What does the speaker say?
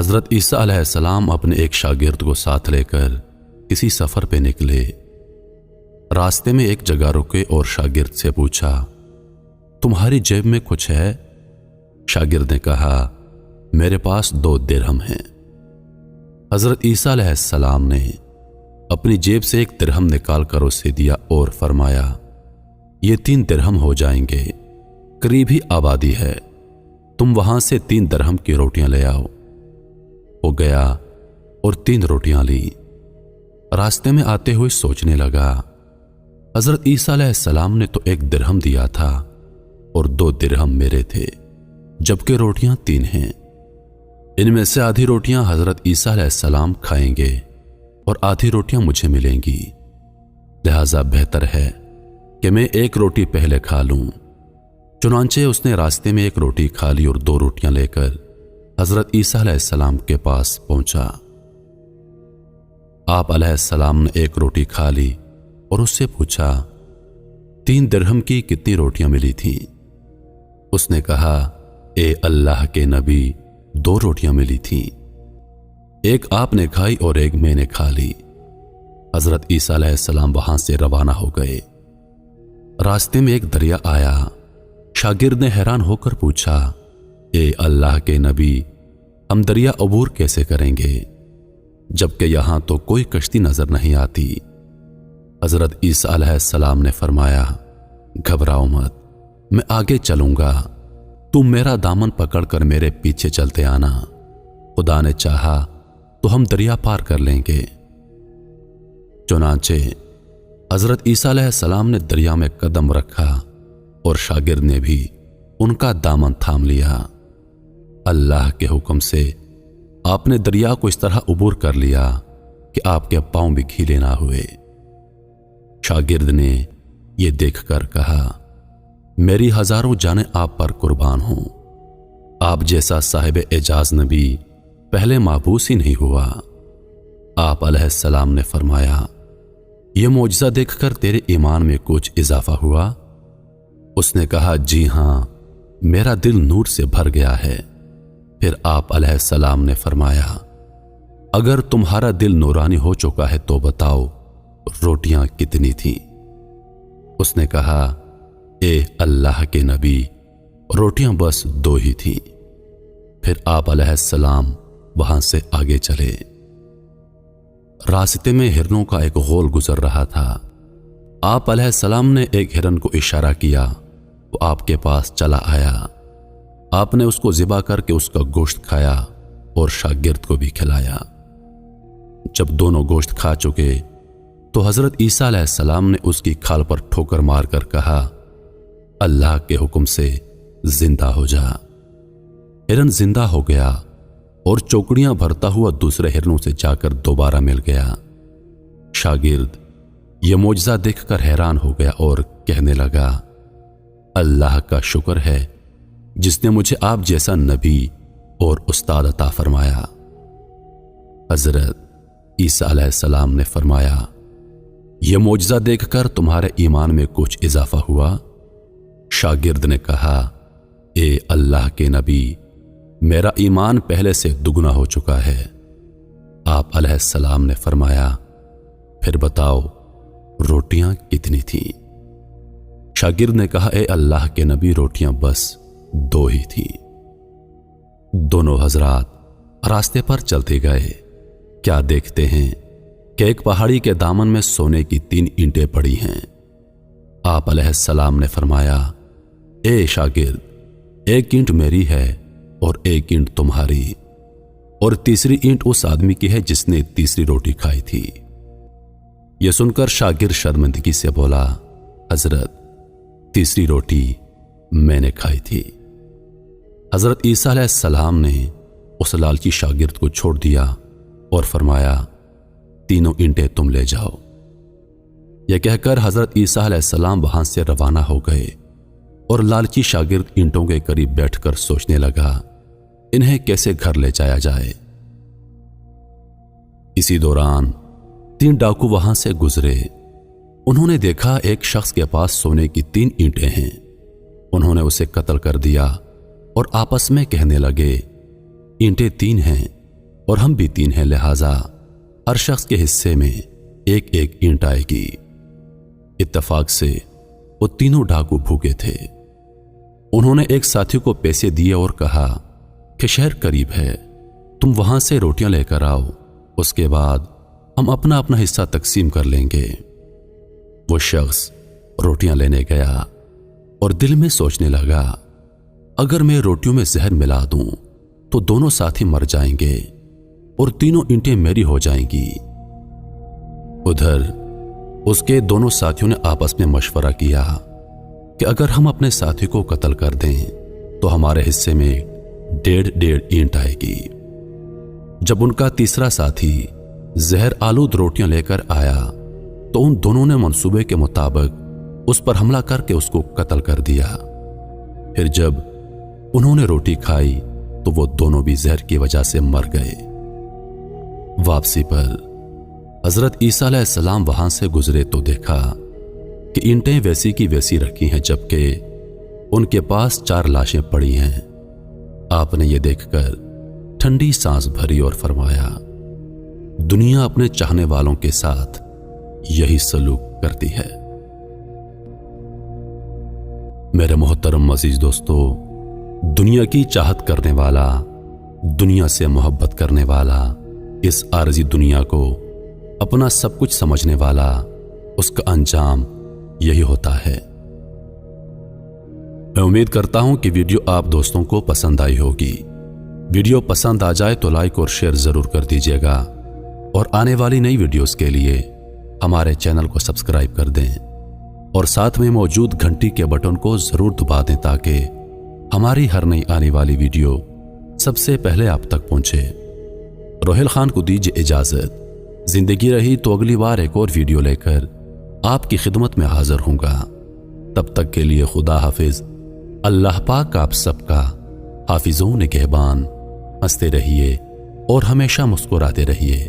حضرت عیسیٰ علیہ السلام اپنے ایک شاگرد کو ساتھ لے کر کسی سفر پہ نکلے۔ راستے میں ایک جگہ رکے اور شاگرد سے پوچھا، تمہاری جیب میں کچھ ہے؟ شاگرد نے کہا، میرے پاس 2 درہم ہیں۔ حضرت عیسیٰ علیہ السلام نے اپنی جیب سے 1 درہم نکال کر اسے دیا اور فرمایا، یہ 3 درہم ہو جائیں گے، قریب ہی آبادی ہے، تم وہاں سے 3 درہم کی روٹیاں لے آؤ۔ وہ گیا اور 3 روٹیاں لی۔ راستے میں آتے ہوئے سوچنے لگا، حضرت عیسیٰ علیہ السلام نے تو 1 درہم دیا تھا اور 2 درہم میرے تھے، جبکہ روٹیاں 3 ہیں۔ ان میں سے آدھی روٹیاں حضرت عیسیٰ علیہ السلام کھائیں گے اور آدھی روٹیاں مجھے ملیں گی، لہذا بہتر ہے کہ میں 1 روٹی پہلے کھا لوں۔ چنانچہ اس نے راستے میں 1 روٹی کھا لی اور 2 روٹیاں لے کر حضرت عیسیٰ علیہ السلام کے پاس پہنچا۔ آپ علیہ السلام نے 1 روٹی کھا لی اور اس سے پوچھا، 3 درہم کی کتنی روٹیاں ملی تھیں؟ اس نے کہا، اے اللہ کے نبی، 2 روٹیاں ملی تھیں، 1 آپ نے کھائی اور 1 میں نے کھا لی۔ حضرت عیسیٰ علیہ السلام وہاں سے روانہ ہو گئے۔ راستے میں ایک دریا آیا۔ شاگرد نے حیران ہو کر پوچھا، اے اللہ کے نبی، ہم دریا عبور کیسے کریں گے جبکہ یہاں تو کوئی کشتی نظر نہیں آتی؟ حضرت عیسیٰ علیہ السلام نے فرمایا، گھبراؤ مت، میں آگے چلوں گا، تم میرا دامن پکڑ کر میرے پیچھے چلتے آنا، خدا نے چاہا تو ہم دریا پار کر لیں گے۔ چنانچہ حضرت عیسیٰ علیہ السلام نے دریا میں قدم رکھا اور شاگرد نے بھی ان کا دامن تھام لیا۔ اللہ کے حکم سے آپ نے دریا کو اس طرح عبور کر لیا کہ آپ کے پاؤں بھی گیلے نہ ہوئے۔ شاگرد نے یہ دیکھ کر کہا، میری ہزاروں جانیں آپ پر قربان ہوں، آپ جیسا صاحب اعجاز نبی پہلے معبوس ہی نہیں ہوا۔ آپ علیہ السلام نے فرمایا، یہ معجزہ دیکھ کر تیرے ایمان میں کچھ اضافہ ہوا؟ اس نے کہا، جی ہاں، میرا دل نور سے بھر گیا ہے۔ پھر آپ علیہ السلام نے فرمایا، اگر تمہارا دل نورانی ہو چکا ہے تو بتاؤ روٹیاں کتنی تھیں؟ اس نے کہا، اے اللہ کے نبی، روٹیاں بس 2 ہی تھیں۔ پھر آپ علیہ السلام وہاں سے آگے چلے۔ راستے میں ہرنوں کا ایک غول گزر رہا تھا۔ آپ علیہ السلام نے ایک ہرن کو اشارہ کیا، وہ آپ کے پاس چلا آیا۔ آپ نے اس کو ذبح کر کے اس کا گوشت کھایا اور شاگرد کو بھی کھلایا۔ جب دونوں گوشت کھا چکے تو حضرت عیسیٰ علیہ السلام نے اس کی کھال پر ٹھوکر مار کر کہا، اللہ کے حکم سے زندہ ہو جا۔ ہرن زندہ ہو گیا اور چوکڑیاں بھرتا ہوا دوسرے ہرنوں سے جا کر دوبارہ مل گیا۔ شاگرد یہ معجزہ دیکھ کر حیران ہو گیا اور کہنے لگا، اللہ کا شکر ہے جس نے مجھے آپ جیسا نبی اور استاد عطا فرمایا۔ حضرت عیسیٰ علیہ السلام نے فرمایا، یہ معجزہ دیکھ کر تمہارے ایمان میں کچھ اضافہ ہوا؟ شاگرد نے کہا، اے اللہ کے نبی، میرا ایمان پہلے سے دگنا ہو چکا ہے۔ آپ علیہ السلام نے فرمایا، پھر بتاؤ روٹیاں کتنی تھیں؟ شاگرد نے کہا، اے اللہ کے نبی، روٹیاں بس 2 ہی تھیں۔ دونوں حضرات راستے پر چلتے گئے۔ کیا دیکھتے ہیں کہ ایک پہاڑی کے دامن میں سونے کی 3 اینٹیں پڑی ہیں۔ آپ علیہ السلام نے فرمایا، اے شاگرد، 1 اینٹ میری ہے اور 1 اینٹ تمہاری، اور تیسری اینٹ اس آدمی کی ہے جس نے تیسری روٹی کھائی تھی۔ یہ سن کر شاگرد شرمندگی سے بولا، حضرت، تیسری روٹی میں نے کھائی تھی۔ حضرت عیسیٰ علیہ السلام نے اس لالچی شاگرد کو چھوڑ دیا اور فرمایا، تینوں اینٹیں تم لے جاؤ۔ یہ کہہ کر حضرت عیسیٰ علیہ السلام وہاں سے روانہ ہو گئے اور لالچی شاگرد اینٹوں کے قریب بیٹھ کر سوچنے لگا، انہیں کیسے گھر لے جایا جائے۔ اسی دوران 3 ڈاکو وہاں سے گزرے۔ انہوں نے دیکھا ایک شخص کے پاس سونے کی 3 اینٹیں ہیں۔ انہوں نے اسے قتل کر دیا اور آپس میں کہنے لگے، اینٹیں 3 ہیں اور ہم بھی 3 ہیں، لہذا ہر شخص کے حصے میں ایک ایک اینٹ آئے گی۔ اتفاق سے وہ تینوں ڈاکو بھوکے تھے۔ انہوں نے ایک ساتھی کو پیسے دیے اور کہا کہ شہر قریب ہے، تم وہاں سے روٹیاں لے کر آؤ، اس کے بعد ہم اپنا اپنا حصہ تقسیم کر لیں گے۔ وہ شخص روٹیاں لینے گیا اور دل میں سوچنے لگا، اگر میں روٹیوں میں زہر ملا دوں تو دونوں ساتھی مر جائیں گے اور تینوں اینٹیں میری ہو جائیں گی۔ ادھر اس کے دونوں ساتھیوں نے آپس میں مشورہ کیا کہ اگر ہم اپنے ساتھی کو قتل کر دیں تو ہمارے حصے میں 1.5 اینٹ آئے گی۔ جب ان کا تیسرا ساتھی زہر آلود روٹیاں لے کر آیا تو ان دونوں نے منصوبے کے مطابق اس پر حملہ کر کے اس کو قتل کر دیا۔ پھر جب انہوں نے روٹی کھائی تو وہ دونوں بھی زہر کی وجہ سے مر گئے۔ واپسی پر حضرت عیسیٰ علیہ السلام وہاں سے گزرے تو دیکھا کہ اینٹیں ویسی کی ویسی رکھی ہیں، جبکہ ان کے پاس 4 لاشیں پڑی ہیں۔ آپ نے یہ دیکھ کر ٹھنڈی سانس بھری اور فرمایا، دنیا اپنے چاہنے والوں کے ساتھ یہی سلوک کرتی ہے۔ میرے محترم عزیز دوستو، دنیا کی چاہت کرنے والا، دنیا سے محبت کرنے والا، اس عارضی دنیا کو اپنا سب کچھ سمجھنے والا، اس کا انجام یہی ہوتا ہے۔ میں امید کرتا ہوں کہ ویڈیو آپ دوستوں کو پسند آئی ہوگی۔ ویڈیو پسند آ جائے تو لائک اور شیئر ضرور کر دیجیے گا، اور آنے والی نئی ویڈیوز کے لیے ہمارے چینل کو سبسکرائب کر دیں اور ساتھ میں موجود گھنٹی کے بٹن کو ضرور دبا دیں تاکہ ہماری ہر نئی آنے والی ویڈیو سب سے پہلے آپ تک پہنچے۔ روحیل خان کو دیجیے اجازت، زندگی رہی تو اگلی بار ایک اور ویڈیو لے کر آپ کی خدمت میں حاضر ہوں گا۔ تب تک کے لیے خدا حافظ۔ اللہ پاک آپ سب کا حافظ و نگہبان۔ ہنستے رہیے اور ہمیشہ مسکراتے رہیے۔